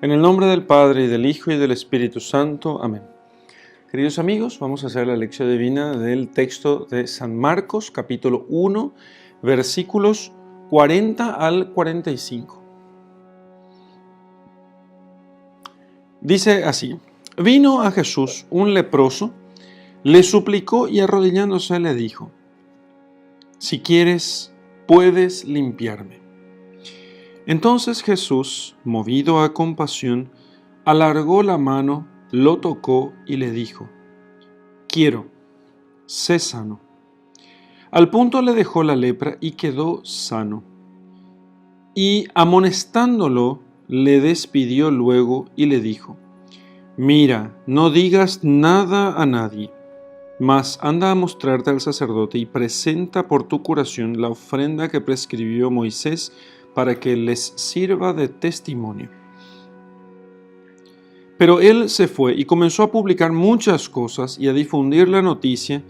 En el nombre del Padre, y del Hijo, y del Espíritu Santo. Amén. Queridos amigos, vamos a hacer la lección divina del texto de San Marcos, capítulo 1, versículos 40 al 45. Dice así: Vino a Jesús un leproso, le suplicó y arrodillándose le dijo: Si quieres, puedes limpiarme. Entonces Jesús, movido a compasión, alargó la mano, lo tocó y le dijo: Quiero, sé sano. Al punto le dejó la lepra y quedó sano. Y amonestándolo, le despidió luego y le dijo: Mira, no digas nada a nadie, mas anda a mostrarte al sacerdote y presenta por tu curación la ofrenda que prescribió Moisés para que les sirva de testimonio. Pero él se fue y comenzó a publicar muchas cosas y a difundir la noticia,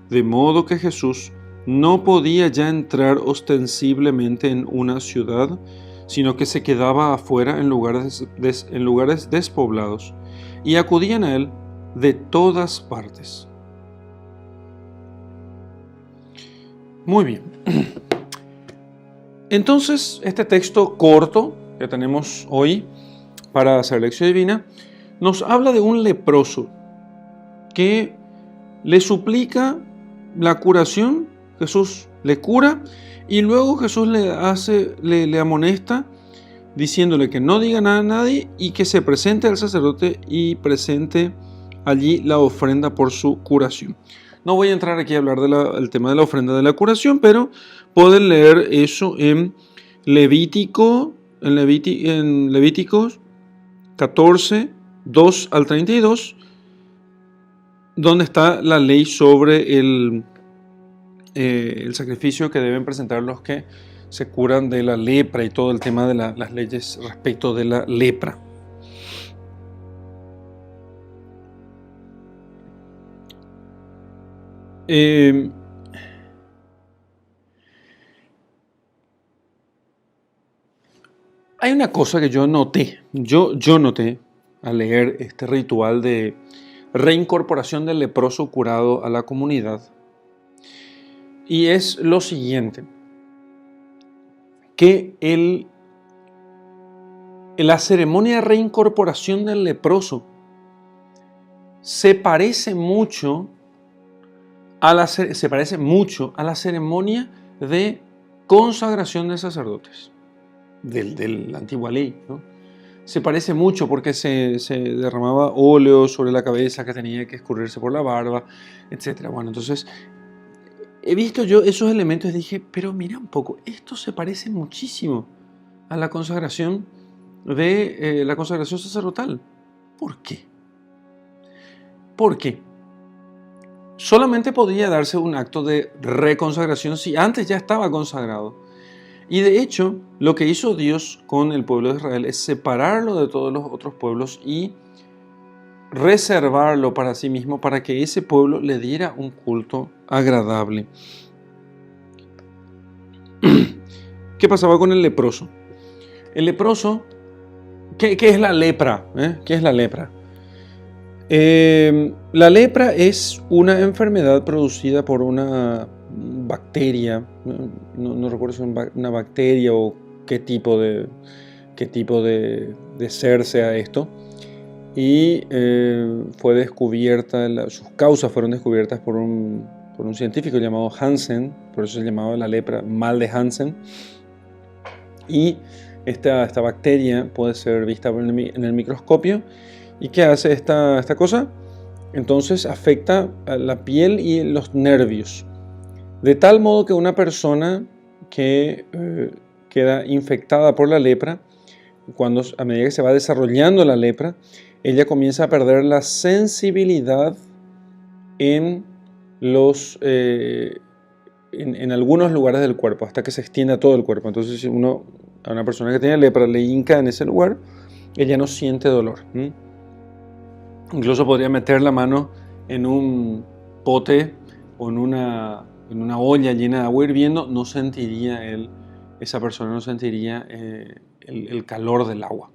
de modo que Jesús no podía ya entrar ostensiblemente en una ciudad, sino que se quedaba afuera en lugares despoblados, y acudían a él de todas partes. Muy bien. Entonces, este texto corto que tenemos hoy para hacer lección divina nos habla de un leproso que le suplica la curación. Jesús le cura y luego Jesús le amonesta diciéndole que no diga nada a nadie y que se presente al sacerdote y presente allí la ofrenda por su curación. No voy a entrar aquí a hablar del tema de la ofrenda de la curación, pero pueden leer eso en Levíticos 14, 2 al 32, donde está la ley sobre el sacrificio que deben presentar los que se curan de la lepra y todo el tema de las leyes respecto de la lepra. Hay una cosa que yo noté al leer este ritual de reincorporación del leproso curado a la comunidad, y es lo siguiente, que la ceremonia de reincorporación del leproso se parece mucho a la ceremonia de consagración de sacerdotes de la antigua ley, ¿no? Se parece mucho porque se derramaba óleo sobre la cabeza que tenía que escurrirse por la barba, etc. Bueno, entonces he visto yo esos elementos y dije, pero mira un poco, esto se parece muchísimo a la consagración la consagración sacerdotal. ¿Por qué? Porque solamente podía darse un acto de reconsagración si antes ya estaba consagrado. Y de hecho, lo que hizo Dios con el pueblo de Israel es separarlo de todos los otros pueblos y reservarlo para sí mismo, para que ese pueblo le diera un culto agradable. ¿Qué pasaba con el leproso? El leproso, ¿qué es la lepra? ¿Qué es la lepra? La lepra es una enfermedad producida por una bacteria, no recuerdo si es una bacteria o qué tipo de ser sea esto, y fue descubierta, sus causas fueron descubiertas por un científico llamado Hansen, por eso se llamaba la lepra mal de Hansen, y esta bacteria puede ser vista en el microscopio. ¿Y qué hace esta cosa? Entonces afecta a la piel y los nervios, de tal modo que una persona que queda infectada por la lepra, a medida que se va desarrollando la lepra, ella comienza a perder la sensibilidad en algunos lugares del cuerpo, hasta que se extiende a todo el cuerpo. Entonces, si a una persona que tiene lepra le hinca en ese lugar, ella no siente dolor. Incluso podría meter la mano en un pote o en una olla llena de agua hirviendo, esa persona no sentiría el calor del agua.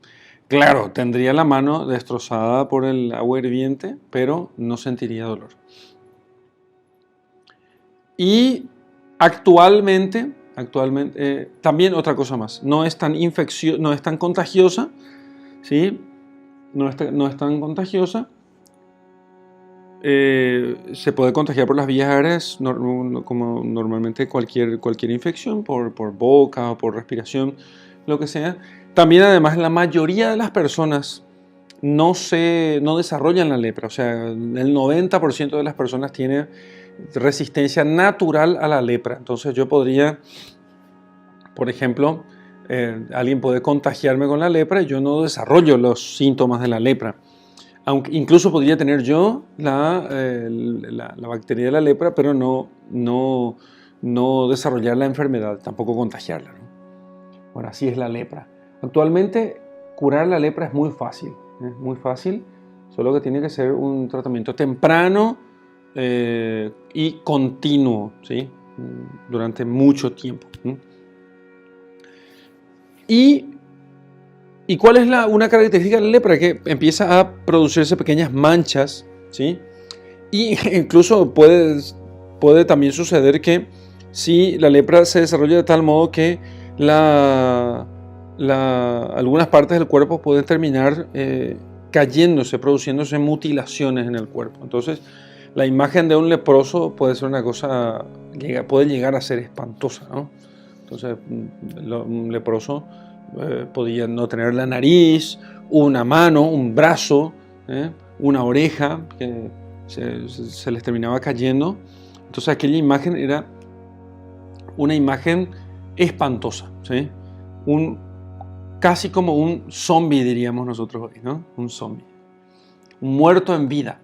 Claro, tendría la mano destrozada por el agua hirviente, pero no sentiría dolor. Y actualmente también otra cosa más, no es tan no es tan contagiosa, ¿sí? No es tan contagiosa. Se puede contagiar por las vías aéreas, como normalmente cualquier infección, por boca o por respiración, lo que sea. También además la mayoría de las personas no desarrollan la lepra, o sea, el 90% de las personas tiene resistencia natural a la lepra. Entonces yo podría, por ejemplo, alguien puede contagiarme con la lepra y yo no desarrollo los síntomas de la lepra. Aunque incluso podría tener yo la bacteria de la lepra, pero no desarrollar la enfermedad, tampoco contagiarla, ¿no? Bueno, así es la lepra. Actualmente curar la lepra es muy fácil, solo que tiene que ser un tratamiento temprano y continuo, ¿sí? Durante mucho tiempo. ¿Y cuál es una característica de la lepra? Que empieza a producirse pequeñas manchas, ¿sí? Y incluso puede también suceder que si la lepra se desarrolla de tal modo que algunas partes del cuerpo pueden terminar cayéndose, produciéndose mutilaciones en el cuerpo. Entonces, la imagen de un leproso puede ser una cosa, puede llegar a ser espantosa, ¿no? Entonces, un leproso podía no tener la nariz, una mano, un brazo, una oreja que se les terminaba cayendo. Entonces aquella imagen era una imagen espantosa, ¿sí? Casi como un zombie, diríamos nosotros hoy, ¿no? Un zombie. Un muerto en vida.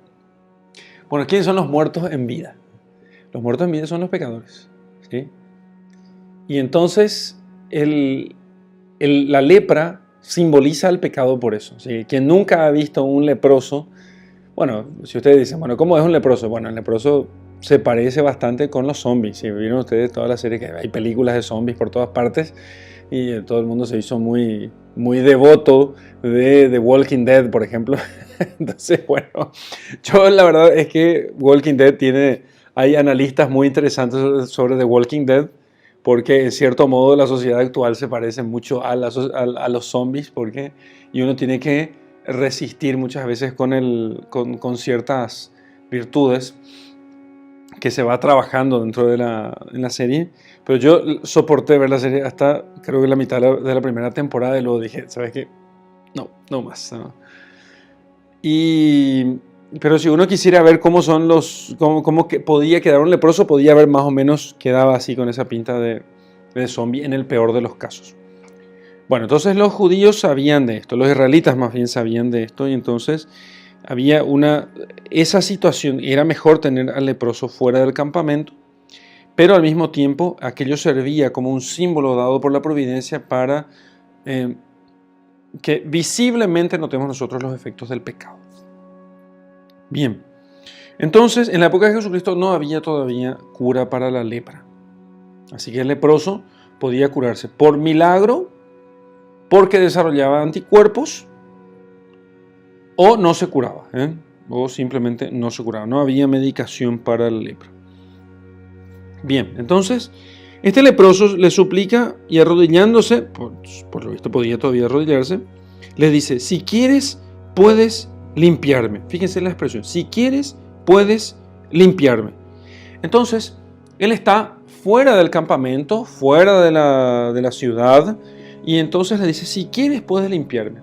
Bueno, ¿quiénes son los muertos en vida? Los muertos en vida son los pecadores, ¿sí? Y entonces la lepra simboliza el pecado por eso, ¿sí? Quien nunca ha visto un leproso, bueno, si ustedes dicen, bueno, ¿cómo es un leproso? Bueno, el leproso se parece bastante con los zombies. Si vieron ustedes toda la serie, que hay películas de zombies por todas partes y todo el mundo se hizo muy devoto de The Walking Dead, por ejemplo. Entonces, bueno, yo la verdad es que Walking Dead hay analistas muy interesantes sobre The Walking Dead, porque en cierto modo la sociedad actual se parece mucho a los zombies, y uno tiene que resistir muchas veces con ciertas virtudes que se va trabajando dentro de en la serie. Pero yo soporté ver la serie hasta creo que la mitad de la primera temporada y luego dije, ¿sabes qué? No más, ¿no? Pero si uno quisiera ver cómo que podía quedar un leproso, podía ver más o menos, quedaba así con esa pinta de zombie en el peor de los casos. Bueno, entonces los judíos sabían de esto, los israelitas más bien sabían de esto, y entonces había esa situación, era mejor tener al leproso fuera del campamento, pero al mismo tiempo aquello servía como un símbolo dado por la providencia para que visiblemente notemos nosotros los efectos del pecado. Bien, entonces en la época de Jesucristo no había todavía cura para la lepra, así que el leproso podía curarse por milagro, porque desarrollaba anticuerpos, o no se curaba, o simplemente no se curaba, no había medicación para la lepra. Bien, entonces este leproso le suplica y arrodillándose, por lo visto podía todavía arrodillarse, le dice, si quieres puedes limpiarme. Fíjense la expresión, si quieres puedes limpiarme. Entonces él está fuera del campamento, fuera de la ciudad, y entonces le dice, si quieres puedes limpiarme.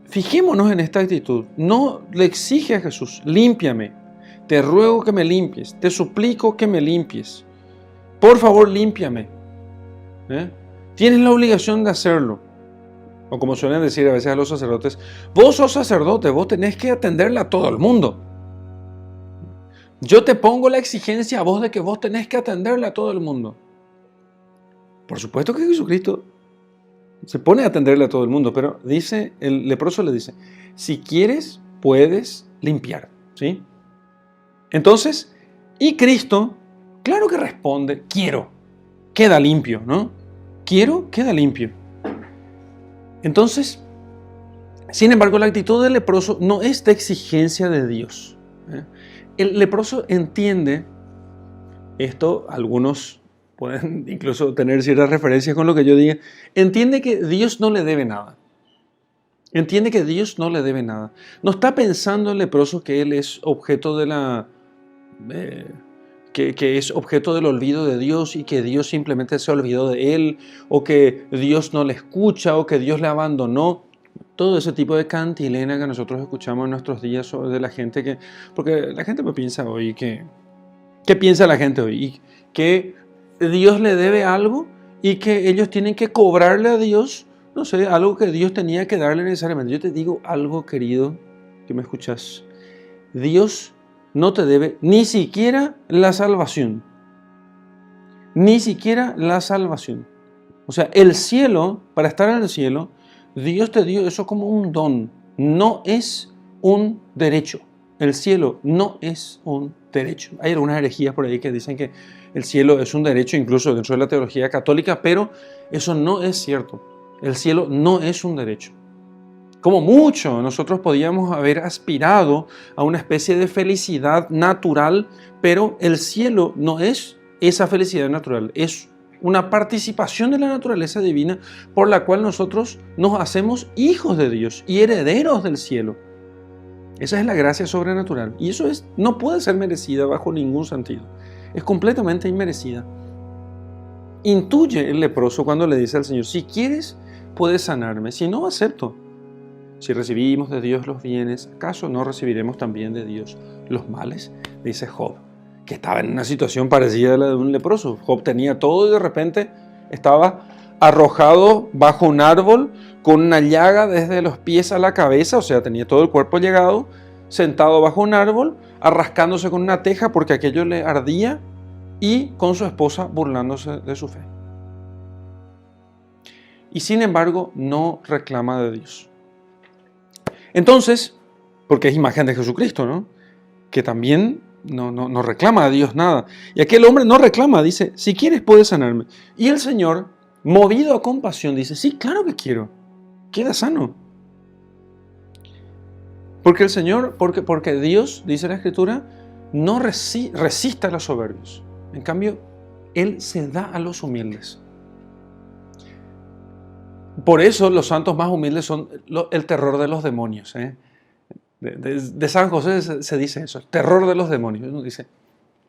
Fijémonos en esta actitud. No le exige a Jesús, límpiame, te ruego que me limpies, te suplico que me limpies. Por favor, límpiame. Tienes la obligación de hacerlo. O como suelen decir a veces a los sacerdotes, vos sos sacerdote, vos tenés que atenderle a todo el mundo. Yo te pongo la exigencia a vos de que vos tenés que atenderle a todo el mundo. Por supuesto que Jesucristo se pone a atenderle a todo el mundo, pero el leproso le dice, si quieres, puedes limpiar, ¿sí? Entonces, y Cristo, claro que responde, quiero, queda limpio, ¿no? Quiero, queda limpio. Entonces, Sin embargo, la actitud del leproso no es de exigencia de Dios. El leproso entiende esto, algunos pueden incluso tener ciertas referencias con lo que yo diga, entiende que Dios no le debe nada. Entiende que Dios no le debe nada. No está pensando el leproso que él es objeto de que es objeto del olvido de Dios y que Dios simplemente se olvidó de él, o que Dios no le escucha, o que Dios le abandonó. Todo ese tipo de cantilena que nosotros escuchamos en nuestros días de la gente que... Porque la gente piensa hoy que... ¿Qué piensa la gente hoy? Y que Dios le debe algo y que ellos tienen que cobrarle a Dios, no sé, algo que Dios tenía que darle necesariamente. Yo te digo algo, querido, que me escuchas. Dios no te debe ni siquiera la salvación. Ni siquiera la salvación. O sea, el cielo, para estar en el cielo, Dios te dio eso como un don. No es un derecho. El cielo no es un derecho. Hay algunas herejías por ahí que dicen que el cielo es un derecho, incluso dentro de la teología católica, pero eso no es cierto. El cielo no es un derecho. Como mucho, nosotros podíamos haber aspirado a una especie de felicidad natural, pero el cielo no es esa felicidad natural, es una participación de la naturaleza divina por la cual nosotros nos hacemos hijos de Dios y herederos del cielo. Esa es la gracia sobrenatural y eso no puede ser merecida bajo ningún sentido. Es completamente inmerecida. Intuye el leproso cuando le dice al Señor, si quieres, puedes sanarme, si no, acepto. Si recibimos de Dios los bienes, ¿acaso no recibiremos también de Dios los males? Dice Job, que estaba en una situación parecida a la de un leproso. Job tenía todo y de repente estaba arrojado bajo un árbol con una llaga desde los pies a la cabeza, o sea, tenía todo el cuerpo llagado, sentado bajo un árbol, arrascándose con una teja porque aquello le ardía y con su esposa burlándose de su fe. Y sin embargo, no reclama de Dios. Entonces, porque es imagen de Jesucristo, ¿no? Que también no reclama a Dios nada. Y aquel hombre no reclama, dice, si quieres puedes sanarme. Y el Señor, movido a compasión, dice, sí, claro que quiero, queda sano. Porque el Señor, porque Dios, dice la Escritura, no resiste a los soberbios. En cambio, Él se da a los humildes. Por eso los santos más humildes son el terror de los demonios. De San José se dice eso, el terror de los demonios. Uno dice,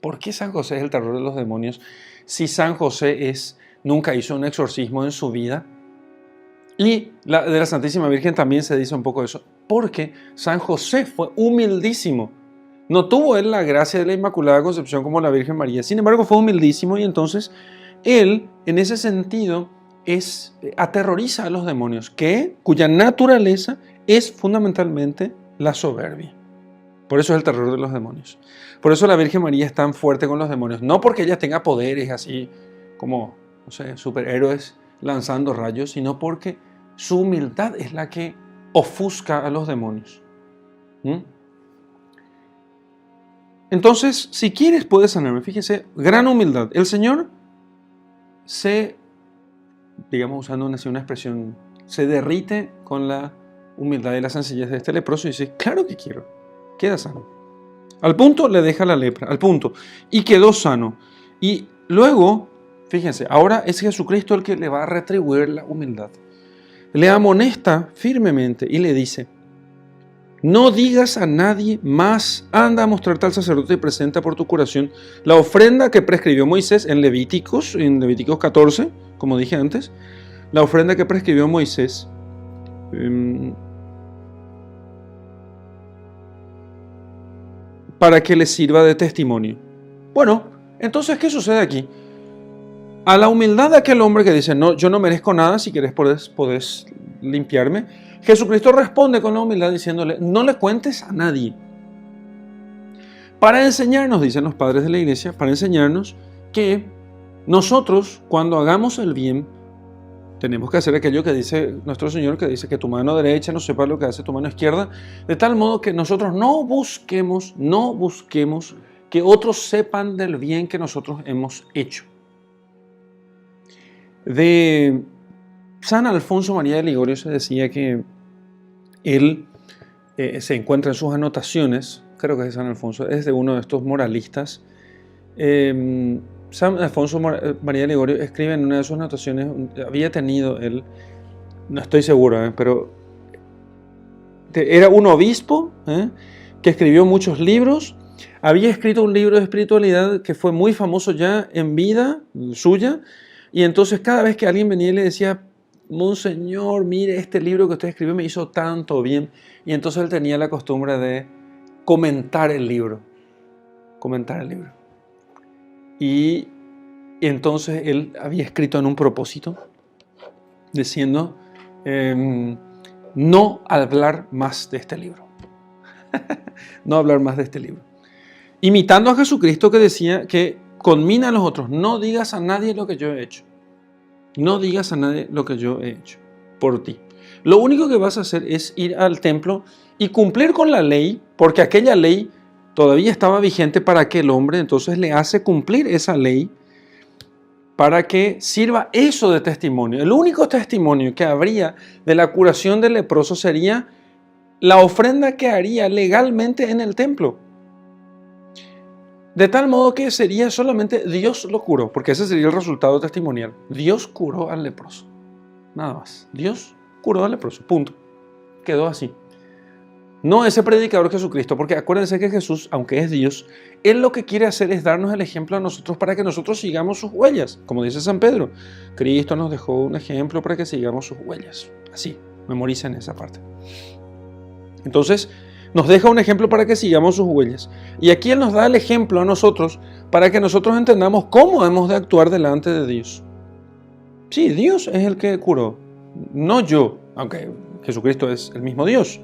¿por qué San José es el terror de los demonios si San José nunca hizo un exorcismo en su vida? Y de la Santísima Virgen también se dice un poco eso, porque San José fue humildísimo. No tuvo él la gracia de la Inmaculada Concepción como la Virgen María, sin embargo fue humildísimo y entonces él, en ese sentido, aterroriza a los demonios, cuya naturaleza es fundamentalmente la soberbia. Por eso es el terror de los demonios. Por eso la Virgen María es tan fuerte con los demonios. No porque ella tenga poderes así como, no sé, superhéroes lanzando rayos, sino porque su humildad es la que ofusca a los demonios. Entonces, si quieres puedes sanarme. Fíjese, gran humildad. El Señor digamos usando una expresión, se derrite con la humildad y la sencillez de este leproso y dice, claro que quiero, queda sano. Al punto le deja la lepra, al punto, y quedó sano. Y luego, fíjense, ahora es Jesucristo el que le va a retribuir la humildad. Le amonesta firmemente y le dice, no digas a nadie más, anda a mostrarte al sacerdote y presenta por tu curación la ofrenda que prescribió Moisés en Levíticos 14, como dije antes, la ofrenda que prescribió Moisés para que les sirva de testimonio. Bueno, entonces, ¿qué sucede aquí? A la humildad de aquel hombre que dice, no, yo no merezco nada, si quieres podés limpiarme, Jesucristo responde con la humildad diciéndole, no le cuentes a nadie. Para enseñarnos, dicen los padres de la iglesia, para enseñarnos que nosotros, cuando hagamos el bien, tenemos que hacer aquello que dice nuestro Señor, que dice que tu mano derecha no sepa lo que hace tu mano izquierda, de tal modo que nosotros no busquemos que otros sepan del bien que nosotros hemos hecho. De San Alfonso María de Ligorio se decía que él se encuentra en sus anotaciones, creo que es San Alfonso, es de uno de estos moralistas. San Alfonso María Ligorio escribe en una de sus anotaciones, había tenido él, no estoy seguro, pero era un obispo que escribió muchos libros. Había escrito un libro de espiritualidad que fue muy famoso ya en vida suya, y entonces cada vez que alguien venía y le decía: Monseñor, mire, este libro que usted escribió me hizo tanto bien, y entonces él tenía la costumbre de comentar el libro. Y entonces él había escrito en un propósito, diciendo: no hablar más de este libro. No hablar más de este libro. Imitando a Jesucristo, que decía que conmina a los otros: no digas a nadie lo que yo he hecho. No digas a nadie lo que yo he hecho por ti. Lo único que vas a hacer es ir al templo y cumplir con la ley, porque aquella ley todavía estaba vigente para aquel hombre. Entonces le hace cumplir esa ley para que sirva eso de testimonio. El único testimonio que habría de la curación del leproso sería la ofrenda que haría legalmente en el templo. De tal modo que sería solamente Dios lo curó, porque ese sería el resultado testimonial. Dios curó al leproso. Nada más. Dios curó al leproso. Punto. Quedó así. No ese predicador Jesucristo, porque acuérdense que Jesús, aunque es Dios, Él lo que quiere hacer es darnos el ejemplo a nosotros para que nosotros sigamos sus huellas. Como dice San Pedro, Cristo nos dejó un ejemplo para que sigamos sus huellas. Así, memoricen esa parte. Entonces, nos deja un ejemplo para que sigamos sus huellas. Y aquí Él nos da el ejemplo a nosotros para que nosotros entendamos cómo hemos de actuar delante de Dios. Sí, Dios es el que curó, no yo, aunque Jesucristo es el mismo Dios.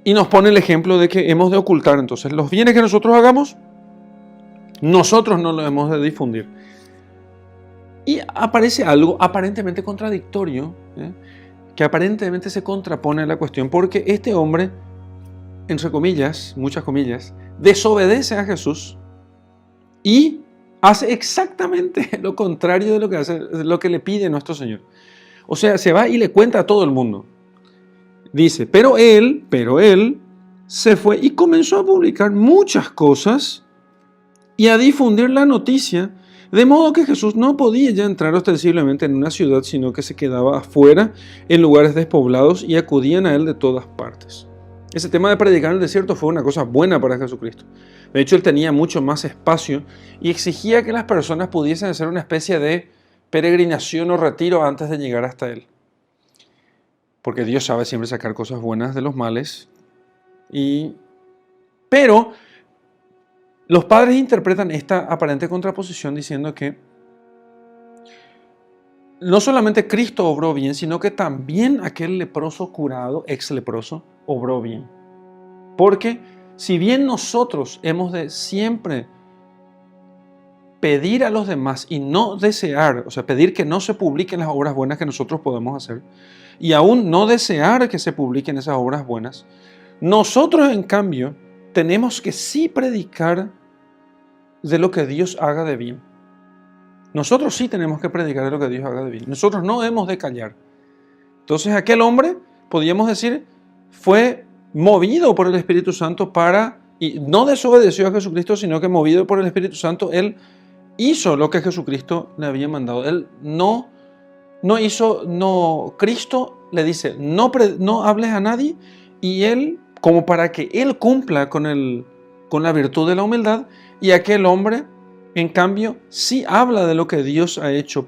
Y nos pone el ejemplo de que hemos de ocultar entonces los bienes que nosotros hagamos, nosotros no los hemos de difundir. Y aparece algo aparentemente contradictorio, que aparentemente se contrapone a la cuestión, porque este hombre, entre comillas, muchas comillas, desobedece a Jesús y hace exactamente lo contrario de lo que hace, lo que le pide nuestro Señor. O sea, se va y le cuenta a todo el mundo. Dice: pero él se fue y comenzó a publicar muchas cosas y a difundir la noticia, de modo que Jesús no podía ya entrar ostensiblemente en una ciudad, sino que se quedaba afuera en lugares despoblados y acudían a él de todas partes. Ese tema de predicar en el desierto fue una cosa buena para Jesucristo. De hecho, él tenía mucho más espacio y exigía que las personas pudiesen hacer una especie de peregrinación o retiro antes de llegar hasta él. Porque Dios sabe siempre sacar cosas buenas de los males. Pero los padres interpretan esta aparente contraposición diciendo que no solamente Cristo obró bien, sino que también aquel leproso curado, ex leproso, obró bien. Porque si bien nosotros hemos de siempre pedir a los demás y no desear, o sea, pedir que no se publiquen las obras buenas que nosotros podemos hacer, y aún no desear que se publiquen esas obras buenas, nosotros en cambio tenemos que sí predicar de lo que Dios haga de bien. Nosotros sí tenemos que predicar de lo que Dios haga de bien. Nosotros no hemos de callar. Entonces aquel hombre, podríamos decir, fue movido por el Espíritu Santo y no desobedeció a Jesucristo, sino que movido por el Espíritu Santo, él hizo lo que Jesucristo le había mandado. Él Cristo le dice: no hables a nadie, y él, como para que él cumpla con la virtud de la humildad, y aquel hombre, en cambio, sí habla de lo que Dios ha hecho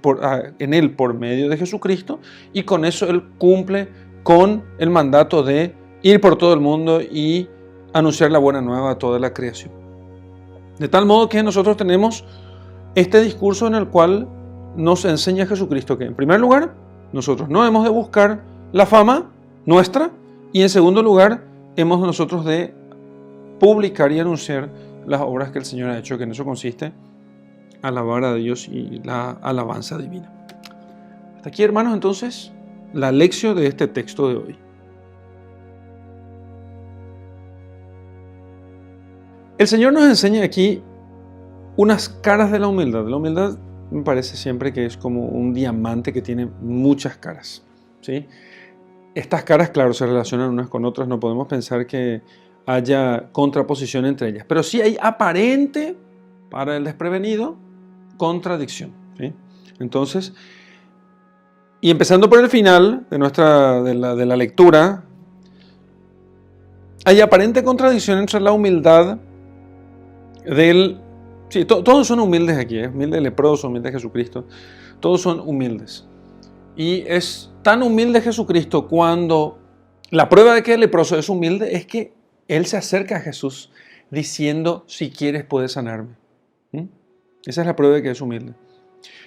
en él por medio de Jesucristo, y con eso él cumple con el mandato de ir por todo el mundo y anunciar la buena nueva a toda la creación. De tal modo que nosotros tenemos este discurso en el cual nos enseña Jesucristo que, en primer lugar, nosotros no hemos de buscar la fama nuestra, y en segundo lugar, hemos nosotros de publicar y anunciar las obras que el Señor ha hecho, que en eso consiste alabar a Dios y la alabanza divina. Hasta aquí, hermanos, entonces, la lección de este texto de hoy. El Señor nos enseña aquí unas caras de la humildad. La humildad me parece siempre que es como un diamante que tiene muchas caras, ¿sí? Estas caras, claro, se relacionan unas con otras, no podemos pensar que haya contraposición entre ellas, pero sí hay aparente, para el desprevenido, contradicción, ¿sí? Entonces, y empezando por el final de la lectura, hay aparente contradicción entre la humildad del... Sí, todos son humildes aquí, humilde leproso, humilde Jesucristo, todos son humildes. Y es tan humilde Jesucristo cuando la prueba de que el leproso es humilde es que él se acerca a Jesús diciendo, si quieres puedes sanarme. ¿Mm? Esa es la prueba de que es humilde.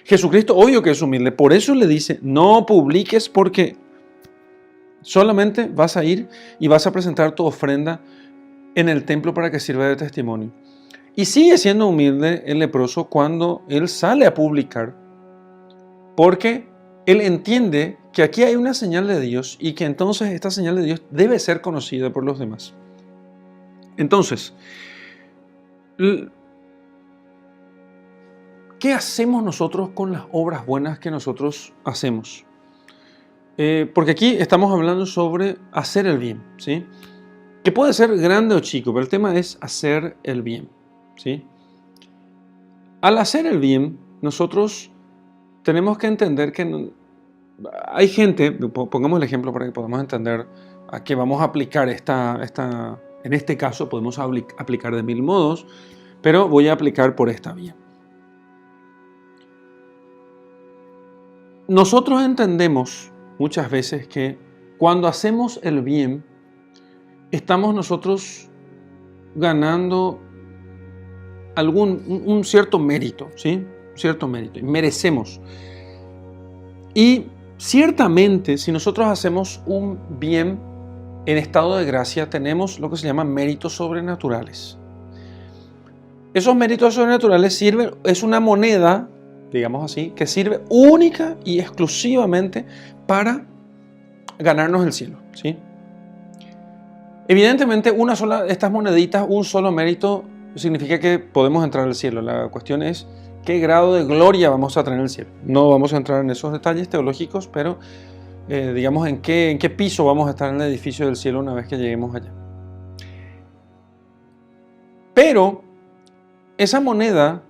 Jesucristo, obvio que es humilde, por eso le dice, no publiques porque solamente vas a ir y vas a presentar tu ofrenda en el templo para que sirva de testimonio. Y sigue siendo humilde el leproso cuando él sale a publicar, porque él entiende que aquí hay una señal de Dios y que entonces esta señal de Dios debe ser conocida por los demás. Entonces, ¿qué hacemos nosotros con las obras buenas que nosotros hacemos? Porque aquí estamos hablando sobre hacer el bien, ¿sí? Que puede ser grande o chico, pero el tema es hacer el bien, ¿sí? Al hacer el bien, nosotros tenemos que entender que hay gente, pongamos el ejemplo para que podamos entender a qué vamos a aplicar en este caso podemos aplicar de 1000 modos, pero voy a aplicar por esta vía. Nosotros entendemos muchas veces que cuando hacemos el bien, estamos nosotros ganando un cierto mérito, ¿sí? Cierto mérito, y merecemos. Y ciertamente, si nosotros hacemos un bien en estado de gracia, tenemos lo que se llama méritos sobrenaturales. Esos méritos sobrenaturales sirven, es una moneda, digamos así, que sirve única y exclusivamente para ganarnos el cielo, ¿sí? Evidentemente, una sola de estas moneditas, un solo mérito, significa que podemos entrar al cielo. La cuestión es qué grado de gloria vamos a tener en el cielo. No vamos a entrar en esos detalles teológicos, pero digamos en qué piso vamos a estar en el edificio del cielo una vez que lleguemos allá. Pero esa moneda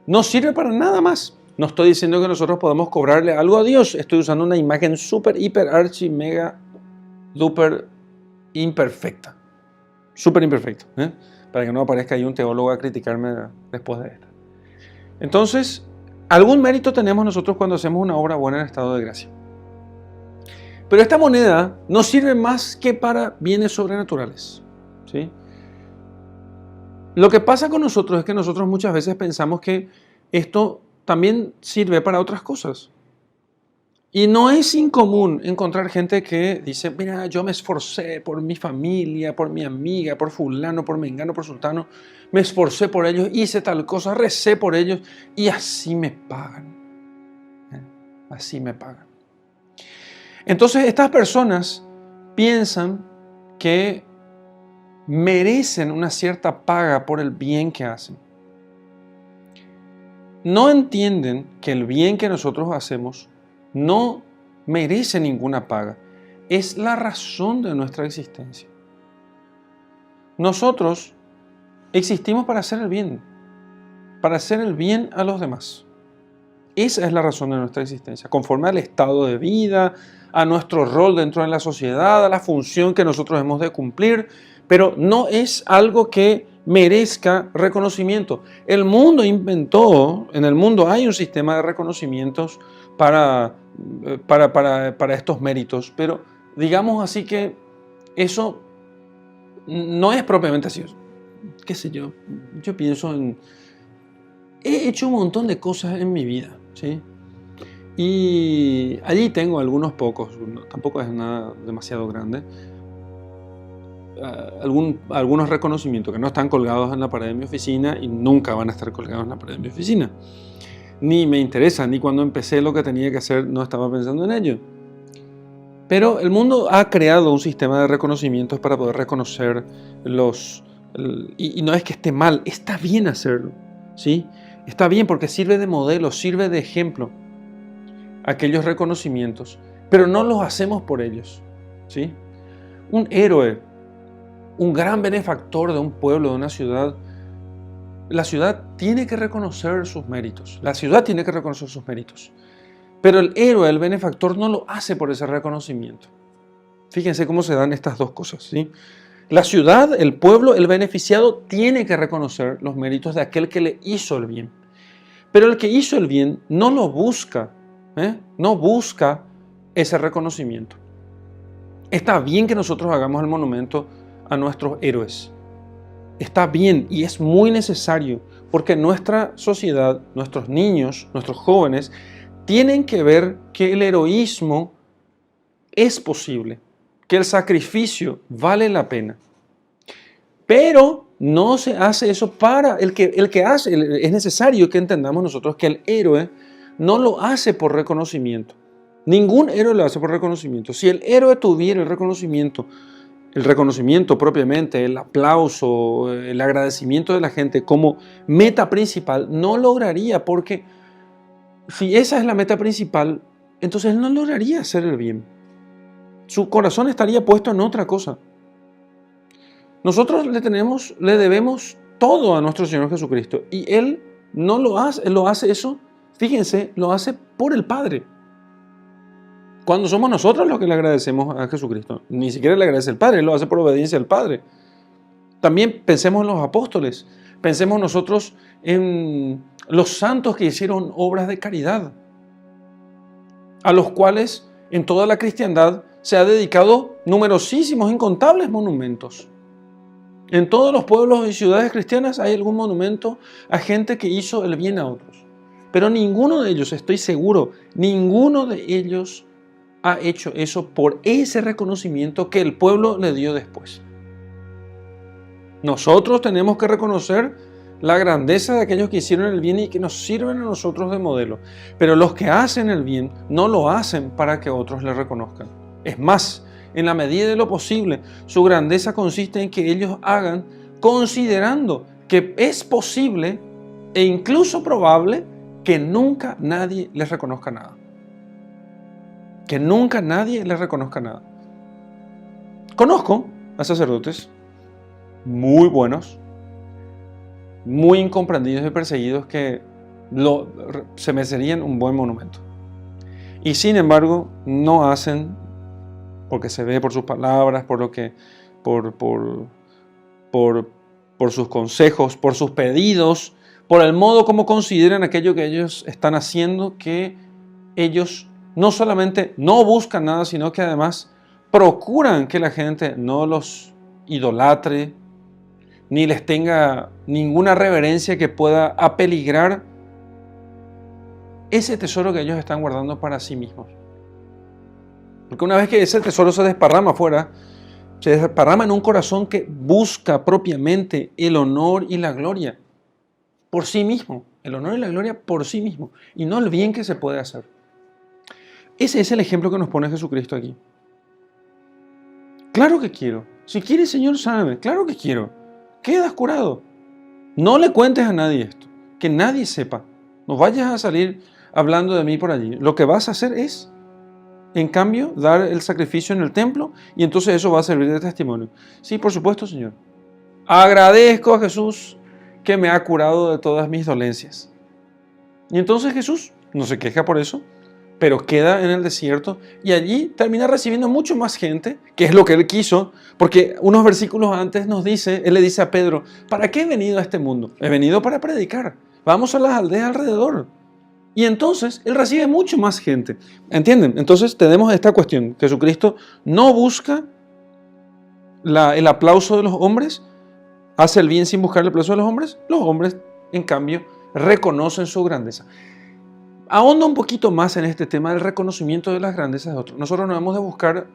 no sirve para nada más. No estoy diciendo que nosotros podamos cobrarle algo a Dios. Estoy usando una imagen súper, hiper, archi, mega, duper imperfecta. Súper imperfecta, para que no aparezca ahí un teólogo a criticarme después de esto. Entonces, algún mérito tenemos nosotros cuando hacemos una obra buena en estado de gracia. Pero esta moneda no sirve más que para bienes sobrenaturales, ¿sí? Lo que pasa con nosotros es que nosotros muchas veces pensamos que esto también sirve para otras cosas. Y no es incomún encontrar gente que dice, mira, yo me esforcé por mi familia, por mi amiga, por fulano, por mengano, por sultano, me esforcé por ellos, hice tal cosa, recé por ellos y así me pagan. Así me pagan. Entonces estas personas piensan que merecen una cierta paga por el bien que hacen. No entienden que el bien que nosotros hacemos no merece ninguna paga. Es la razón de nuestra existencia. Nosotros existimos para hacer el bien a los demás. Esa es la razón de nuestra existencia, conforme al estado de vida, a nuestro rol dentro de la sociedad, a la función que nosotros hemos de cumplir, pero no es algo que merezca reconocimiento. El mundo inventó, en el mundo hay un sistema de reconocimientos para estos méritos, pero digamos así que eso no es propiamente así. ¿Qué sé yo? Yo pienso en... He hecho un montón de cosas en mi vida, ¿sí? Y allí tengo algunos pocos, tampoco es nada demasiado grande, algunos reconocimientos que no están colgados en la pared de mi oficina y nunca van a estar colgados en la pared de mi oficina. Ni me interesa, ni cuando empecé lo que tenía que hacer no estaba pensando en ello. Pero el mundo ha creado un sistema de reconocimientos para poder reconocer y no es que esté mal, está bien hacerlo, ¿sí? Está bien porque sirve de modelo, sirve de ejemplo aquellos reconocimientos. pero no los hacemos por ellos, ¿sí? Un héroe, un gran benefactor de un pueblo, de una ciudad, la ciudad tiene que reconocer sus méritos. La ciudad tiene que reconocer sus méritos. Pero el héroe, el benefactor, no lo hace por ese reconocimiento. Fíjense cómo se dan estas dos cosas, ¿sí? La ciudad, el pueblo, el beneficiado tiene que reconocer los méritos de aquel que le hizo el bien. Pero el que hizo el bien no lo busca, no busca ese reconocimiento. Está bien que nosotros hagamos el monumento a nuestros héroes. Está bien y es muy necesario porque nuestra sociedad, nuestros niños, nuestros jóvenes, tienen que ver que el heroísmo es posible, que el sacrificio vale la pena. Pero no se hace eso para el que hace. Es necesario que entendamos nosotros que el héroe no lo hace por reconocimiento. Ningún héroe lo hace por reconocimiento. Si el héroe tuviera el reconocimiento propiamente, el aplauso, el agradecimiento de la gente como meta principal, no lograría, porque si esa es la meta principal, entonces él no lograría hacer el bien. Su corazón estaría puesto en otra cosa. Nosotros le debemos todo a nuestro Señor Jesucristo y Él no lo hace eso, fíjense, lo hace por el Padre. Cuando somos nosotros los que le agradecemos a Jesucristo, ni siquiera le agradece el Padre, Él lo hace por obediencia al Padre. También pensemos en los apóstoles, pensemos nosotros en los santos que hicieron obras de caridad, a los cuales en toda la cristiandad se ha dedicado numerosísimos, incontables monumentos. En todos los pueblos y ciudades cristianas hay algún monumento a gente que hizo el bien a otros. Pero ninguno de ellos, estoy seguro, ninguno de ellos ha hecho eso por ese reconocimiento que el pueblo le dio después. Nosotros tenemos que reconocer la grandeza de aquellos que hicieron el bien y que nos sirven a nosotros de modelo. Pero los que hacen el bien no lo hacen para que otros le reconozcan. Es más, en la medida de lo posible, su grandeza consiste en que ellos hagan considerando que es posible e incluso probable que nunca nadie les reconozca nada. Que nunca nadie les reconozca nada. Conozco a sacerdotes muy buenos, muy incomprendidos y perseguidos que se merecerían un buen monumento. Y sin embargo, no hacen, porque se ve por sus palabras, por sus consejos, por sus pedidos, por el modo como consideran aquello que ellos están haciendo, que ellos no solamente no buscan nada, sino que además procuran que la gente no los idolatre, ni les tenga ninguna reverencia que pueda apeligrar ese tesoro que ellos están guardando para sí mismos. Porque una vez que ese tesoro se desparrama afuera, se desparrama en un corazón que busca propiamente el honor y la gloria por sí mismo. El honor y la gloria por sí mismo. Y no el bien que se puede hacer. Ese es el ejemplo que nos pone Jesucristo aquí. Claro que quiero. Si quieres, Señor, sáname. Claro que quiero. Quedas curado. No le cuentes a nadie esto. Que nadie sepa. No vayas a salir hablando de mí por allí. Lo que vas a hacer es, en cambio, dar el sacrificio en el templo y entonces eso va a servir de testimonio. Sí, por supuesto, Señor. Agradezco a Jesús que me ha curado de todas mis dolencias. Y entonces Jesús no se queja por eso, pero queda en el desierto y allí termina recibiendo mucho más gente, que es lo que Él quiso, porque unos versículos antes Él le dice a Pedro, ¿para qué he venido a este mundo? He venido para predicar. Vamos a las aldeas alrededor. Y entonces Él recibe mucho más gente. ¿Entienden? Entonces tenemos esta cuestión. Jesucristo no busca el aplauso de los hombres, hace el bien sin buscar el aplauso de los hombres. Los hombres, en cambio, reconocen su grandeza. Ahonda un poquito más en este tema del reconocimiento de las grandezas de otros. Nosotros no hemos de buscar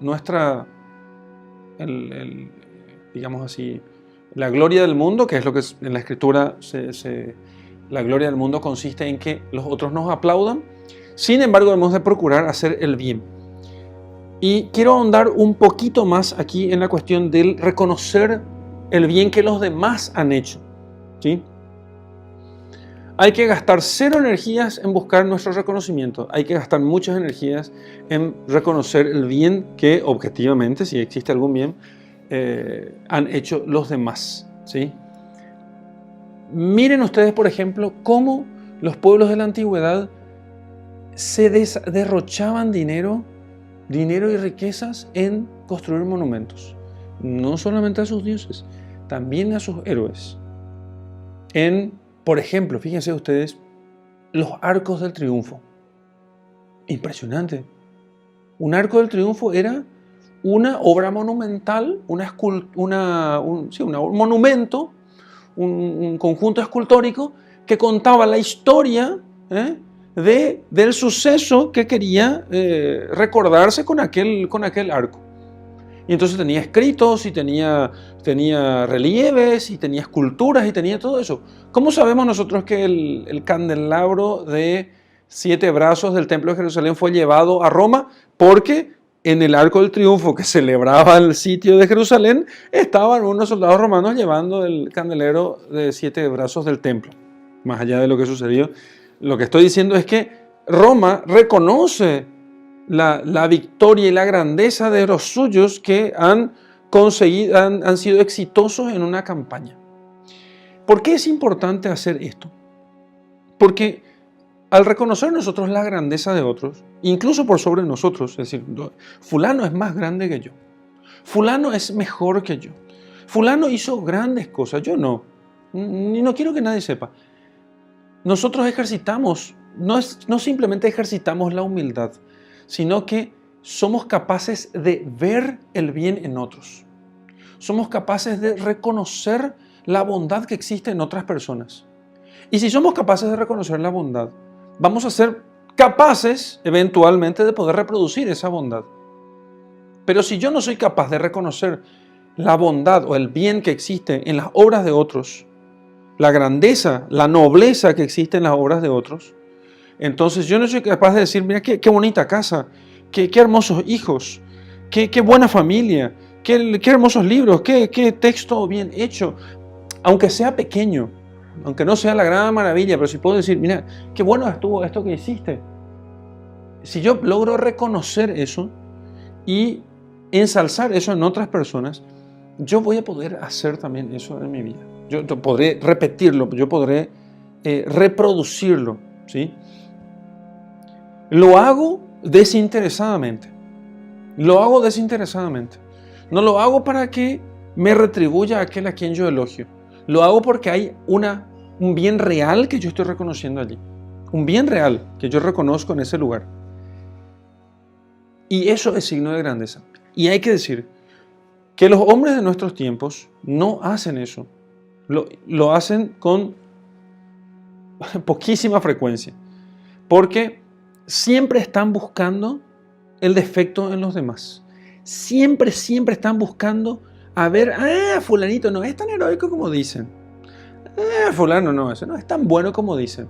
digamos así, la gloria del mundo, que es lo que en la Escritura la gloria del mundo consiste en que los otros nos aplaudan. Sin embargo, hemos de procurar hacer el bien. Y quiero ahondar un poquito más aquí en la cuestión del reconocer el bien que los demás han hecho, ¿sí? hay que gastar cero energías en buscar nuestro reconocimiento. Hay que gastar muchas energías en reconocer el bien que objetivamente, si existe algún bien, han hecho los demás, ¿sí? Miren ustedes, por ejemplo, cómo los pueblos de la antigüedad se derrochaban dinero y riquezas en construir monumentos. No solamente a sus dioses, también a sus héroes. Por ejemplo, fíjense ustedes, los arcos del triunfo. Impresionante. Un arco del triunfo era una obra monumental, un monumento, un conjunto escultórico que contaba la historia del suceso que quería recordarse con aquel arco. Y entonces tenía escritos, y tenía relieves, y tenía esculturas, y tenía todo eso. ¿Cómo sabemos nosotros que el candelabro de 7 brazos del Templo de Jerusalén fue llevado a Roma? Porque en el Arco del Triunfo que celebraba el sitio de Jerusalén, estaban unos soldados romanos llevando el candelero de 7 brazos del templo. Más allá de lo que sucedió, lo que estoy diciendo es que Roma reconoce la victoria y la grandeza de los suyos que han sido exitosos en una campaña. ¿Por qué es importante hacer esto? Porque al reconocer nosotros la grandeza de otros, incluso por sobre nosotros, es decir, fulano es más grande que yo, fulano es mejor que yo, fulano hizo grandes cosas, yo no, y no quiero que nadie sepa. Nosotros ejercitamos, no simplemente ejercitamos la humildad, sino que somos capaces de ver el bien en otros. Somos capaces de reconocer la bondad que existe en otras personas. Y si somos capaces de reconocer la bondad, vamos a ser capaces eventualmente de poder reproducir esa bondad. Pero si yo no soy capaz de reconocer la bondad o el bien que existe en las obras de otros, la grandeza, la nobleza que existe en las obras de otros, entonces yo no soy capaz de decir, mira qué bonita casa, qué hermosos hijos, qué buena familia, qué hermosos libros, qué texto bien hecho, aunque sea pequeño, aunque no sea la gran maravilla, pero si puedo decir, mira, qué bueno estuvo esto que hiciste. Si yo logro reconocer eso y ensalzar eso en otras personas, yo voy a poder hacer también eso en mi vida. Yo podré repetirlo, yo podré reproducirlo, ¿sí? Lo hago desinteresadamente. Lo hago desinteresadamente. No lo hago para que me retribuya aquel a quien yo elogio. Lo hago porque hay un bien real que yo estoy reconociendo allí. Un bien real que yo reconozco en ese lugar. Y eso es signo de grandeza. Y hay que decir que los hombres de nuestros tiempos no hacen eso. Lo hacen con poquísima frecuencia. Porque siempre están buscando el defecto en los demás. Siempre están buscando a ver, fulanito no es tan heroico como dicen. Fulano no, ese no es tan bueno como dicen.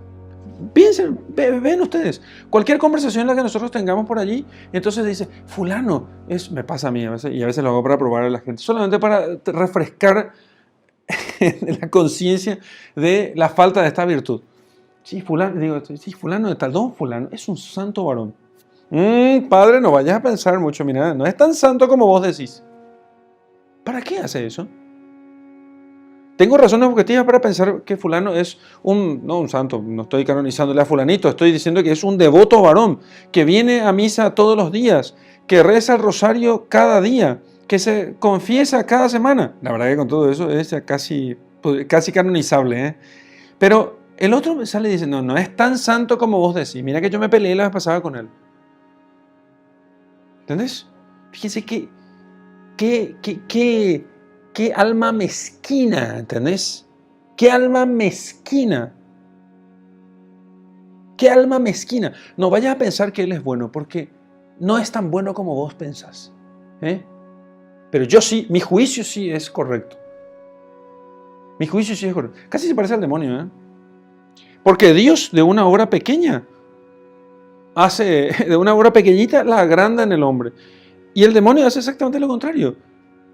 Piensen, ven ustedes, cualquier conversación en la que nosotros tengamos por allí, entonces dice, fulano, me pasa a mí a veces, y a veces lo hago para probar a la gente, solamente para refrescar la conciencia de la falta de esta virtud. Sí, fulano de tal, don fulano, es un santo varón. Padre, no vayas a pensar mucho, mira, no es tan santo como vos decís. ¿Para qué hace eso? Tengo razones objetivas para pensar que fulano es no un santo, no estoy canonizándole a fulanito, estoy diciendo que es un devoto varón, que viene a misa todos los días, que reza el rosario cada día, que se confiesa cada semana. La verdad que con todo eso es ya casi canonizable, ¿eh? Pero el otro me sale y dice, no es tan santo como vos decís, mira que yo me peleé la vez pasada con él. ¿Entendés? Fíjense qué alma mezquina, ¿entendés? Qué alma mezquina. Qué alma mezquina. No vayas a pensar que él es bueno, porque no es tan bueno como vos pensás. Pero yo sí, mi juicio sí es correcto. Mi juicio sí es correcto. Casi se parece al demonio, ¿eh? Porque Dios de una obra pequeña de una obra pequeñita la agranda en el hombre. Y el demonio hace exactamente lo contrario.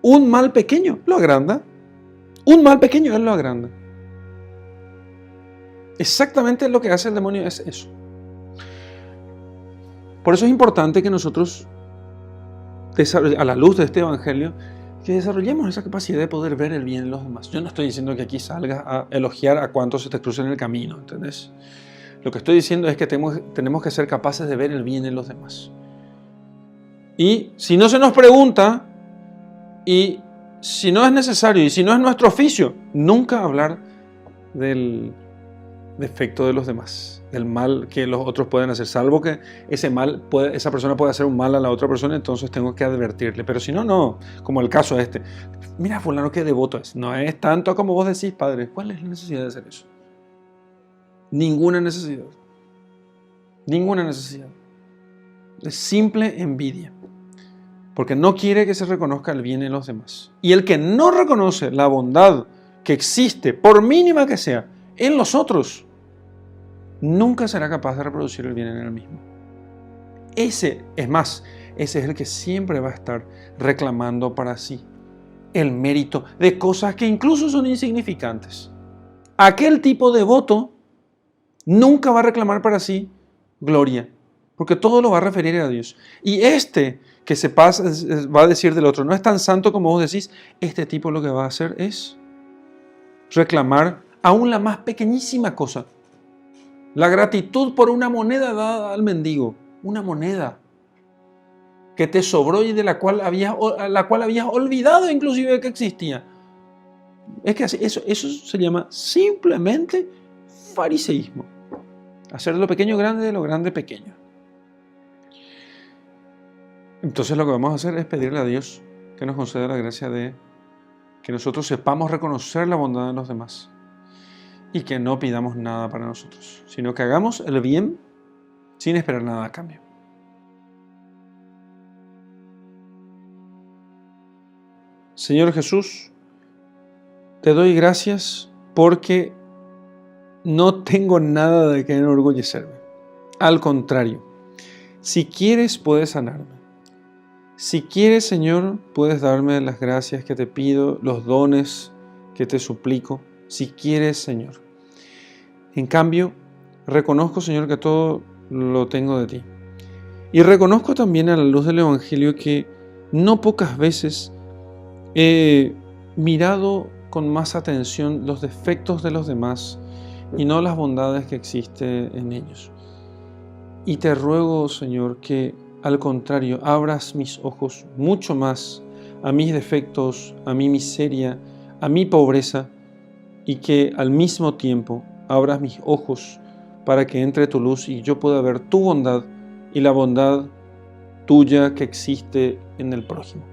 Un mal pequeño lo agranda. Un mal pequeño él lo agranda. Exactamente lo que hace el demonio es eso. Por eso es importante que nosotros, a la luz de este evangelio, que desarrollemos esa capacidad de poder ver el bien en los demás. Yo no estoy diciendo que aquí salgas a elogiar a cuantos se te crucen en el camino, ¿entendés? Lo que estoy diciendo es que tenemos que ser capaces de ver el bien en los demás. Y si no se nos pregunta, y si no es necesario, y si no es nuestro oficio, nunca hablar del defecto de los demás, del mal que los otros pueden hacer, salvo que esa persona puede hacer un mal a la otra persona, entonces tengo que advertirle. Pero si no, no, como el caso este. Mira, fulano, qué devoto es. No es tanto como vos decís, padre. ¿Cuál es la necesidad de hacer eso? Ninguna necesidad. Ninguna necesidad. Es simple envidia. Porque no quiere que se reconozca el bien en los demás. Y el que no reconoce la bondad que existe, por mínima que sea, en los otros, nunca será capaz de reproducir el bien en él mismo. Ese es el que siempre va a estar reclamando para sí el mérito de cosas que incluso son insignificantes. Aquel tipo de devoto nunca va a reclamar para sí gloria, porque todo lo va a referir a Dios. Y este que se pasa, va a decir del otro, no es tan santo como vos decís, este tipo lo que va a hacer es reclamar aún la más pequeñísima cosa. La gratitud por una moneda dada al mendigo, una moneda que te sobró y de la cual habías olvidado inclusive que existía. Es que eso se llama simplemente fariseísmo. Hacer lo pequeño grande, de lo grande pequeño. Entonces lo que vamos a hacer es pedirle a Dios que nos conceda la gracia de que nosotros sepamos reconocer la bondad de los demás y que no pidamos nada para nosotros, sino que hagamos el bien sin esperar nada a cambio. Señor Jesús, te doy gracias porque no tengo nada de que enorgullecerme. Al contrario, si quieres puedes sanarme. Si quieres, Señor, puedes darme las gracias que te pido, los dones que te suplico. Si quieres, Señor. En cambio, reconozco, Señor, que todo lo tengo de ti. Y reconozco también a la luz del Evangelio que no pocas veces he mirado con más atención los defectos de los demás y no las bondades que existen en ellos. Y te ruego, Señor, que al contrario, abras mis ojos mucho más a mis defectos, a mi miseria, a mi pobreza, y que al mismo tiempo abras mis ojos para que entre tu luz y yo pueda ver tu bondad y la bondad tuya que existe en el prójimo.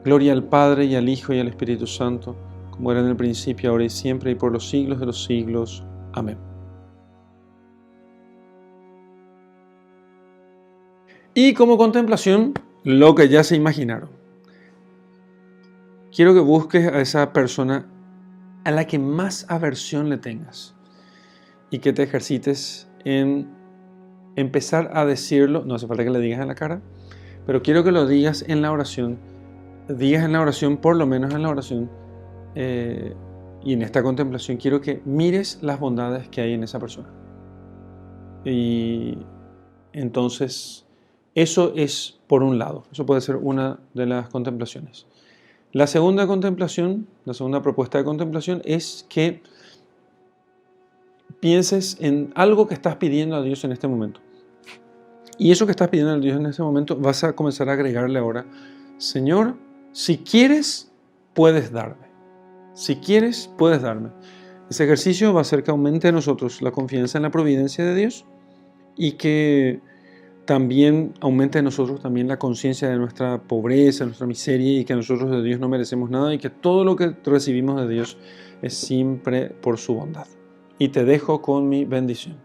Gloria al Padre y al Hijo y al Espíritu Santo, como era en el principio, ahora y siempre, y por los siglos de los siglos. Amén. Y como contemplación, lo que ya se imaginaron. Quiero que busques a esa persona a la que más aversión le tengas y que te ejercites en empezar a decirlo. No hace falta que le digas en la cara, pero quiero que lo digas en la oración. Digas en la oración, por lo menos en la oración, y en esta contemplación quiero que mires las bondades que hay en esa persona. Y entonces eso es por un lado, eso puede ser una de las contemplaciones. La segunda contemplación, la segunda propuesta de contemplación es que pienses en algo que estás pidiendo a Dios en este momento. Y eso que estás pidiendo a Dios en este momento vas a comenzar a agregarle ahora, Señor, si quieres, puedes darme. Si quieres, puedes darme. Ese ejercicio va a hacer que aumente en nosotros la confianza en la providencia de Dios y que también aumente en nosotros también la conciencia de nuestra pobreza, nuestra miseria y que nosotros de Dios no merecemos nada y que todo lo que recibimos de Dios es siempre por su bondad. Y te dejo con mi bendición.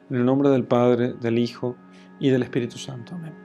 En el nombre del Padre, del Hijo y del Espíritu Santo. Amén.